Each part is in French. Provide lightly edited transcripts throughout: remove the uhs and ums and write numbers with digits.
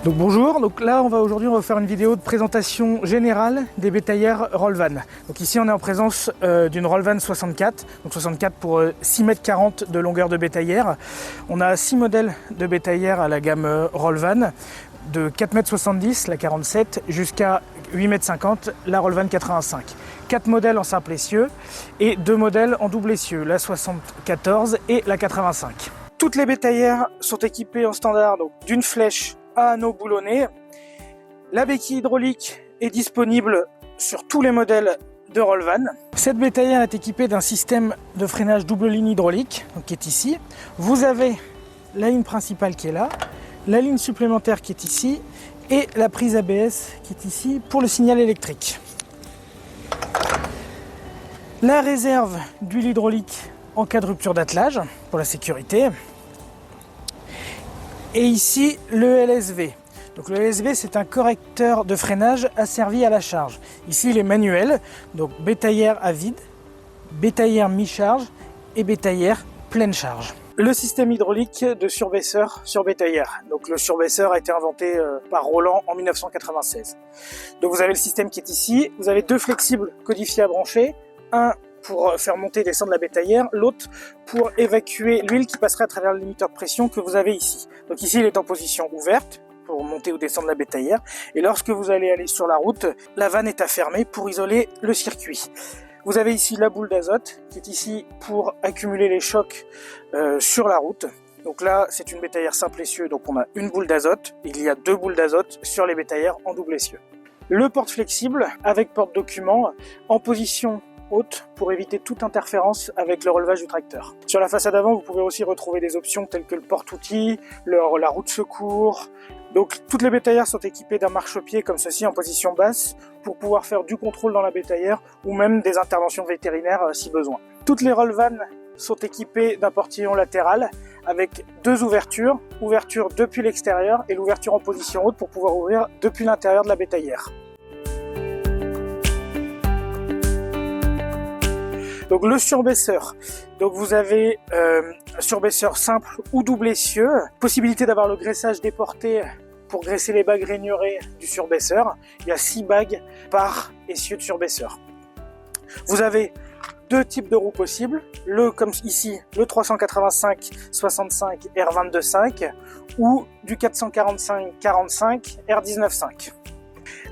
Donc bonjour, donc là aujourd'hui on va faire une vidéo de présentation générale des bétaillères Rollvan. Donc ici on est en présence d'une Rollvan 64, donc 64 pour 6,40 m de longueur de bétaillère. On a 6 modèles de bétaillères à la gamme Rollvan, de 4,70 m la 47 jusqu'à 8,50 m la Rollvan 85. 4 modèles en simple essieu et 2 modèles en double essieu, la 74 et la 85. Toutes les bétaillères sont équipées en standard d'une flèche à anneau boulonné. La béquille hydraulique est disponible sur tous les modèles de Rollvan. Cette bétaillère est équipée d'un système de freinage double ligne hydraulique qui est ici. Vous avez la ligne principale qui est là, la ligne supplémentaire qui est ici et la prise ABS qui est ici pour le signal électrique. La réserve d'huile hydraulique en cas de rupture d'attelage pour la sécurité. Et ici le LSV. Donc le LSV c'est un correcteur de freinage asservi à la charge. Ici il est manuel, donc bétaillère à vide, bétaillère mi-charge et bétaillère pleine charge. Le système hydraulique de surbaisseur sur bétaillère. Donc le surbaisseur a été inventé par Roland en 1996. Donc vous avez le système qui est ici, vous avez deux flexibles codifiés à brancher, un pour faire monter et descendre la bétaillère, l'autre pour évacuer l'huile qui passerait à travers le limiteur de pression que vous avez ici. Donc ici il est en position ouverte pour monter ou descendre la bétaillère, et lorsque vous allez aller sur la route, la vanne est à fermer pour isoler le circuit. Vous avez ici la boule d'azote qui est ici pour accumuler les chocs sur la route. Donc là c'est une bétaillère simple essieu, donc on a une boule d'azote, il y a deux boules d'azote sur les bétaillères en double essieu. Le porte flexible avec porte-document en position haute pour éviter toute interférence avec le relevage du tracteur. Sur la façade avant, vous pouvez aussi retrouver des options telles que le porte-outils, la roue de secours. Donc toutes les bétaillères sont équipées d'un marchepied comme ceci en position basse pour pouvoir faire du contrôle dans la bétaillère ou même des interventions vétérinaires si besoin. Toutes les Rollvan sont équipées d'un portillon latéral avec deux ouvertures, ouverture depuis l'extérieur et l'ouverture en position haute pour pouvoir ouvrir depuis l'intérieur de la bétaillère. Donc le surbaisseur, donc vous avez surbaisseur simple ou double essieu, possibilité d'avoir le graissage déporté pour graisser les bagues rainurées du surbaisseur. Il y a 6 bagues par essieu de surbaisseur. Vous avez deux types de roues possibles, comme ici le 385/65 R22.5 ou du 445/45 R19.5.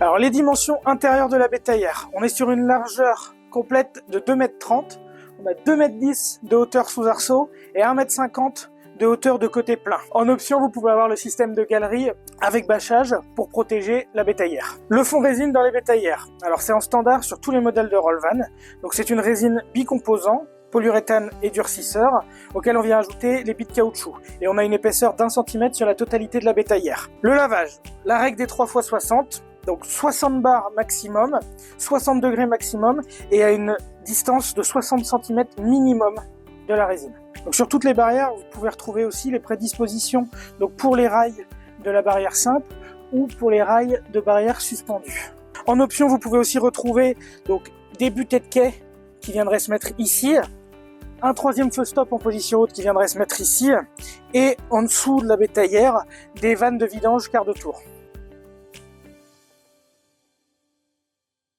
Alors les dimensions intérieures de la bétaillère, on est sur une largeur complète de 2,30 m, on a 2,10 m de hauteur sous arceau et 1,50 m de hauteur de côté plein. En option, vous pouvez avoir le système de galerie avec bâchage pour protéger la bétaillère. Le fond résine dans les bétaillères. Alors c'est en standard sur tous les modèles de Rollvan. Donc c'est une résine bicomposant, polyuréthane et durcisseur, auquel on vient ajouter les billes de caoutchouc. Et on a une épaisseur d'1 cm sur la totalité de la bétaillère. Le lavage, la règle des 3x60. Donc 60 bars maximum, 60 degrés maximum et à une distance de 60 cm minimum de la résine. Donc sur toutes les barrières, vous pouvez retrouver aussi les prédispositions donc pour les rails de la barrière simple ou pour les rails de barrière suspendue. En option, vous pouvez aussi retrouver donc des butées de quai qui viendraient se mettre ici, un troisième feu stop en position haute qui viendrait se mettre ici et en dessous de la bétaillère, des vannes de vidange quart de tour.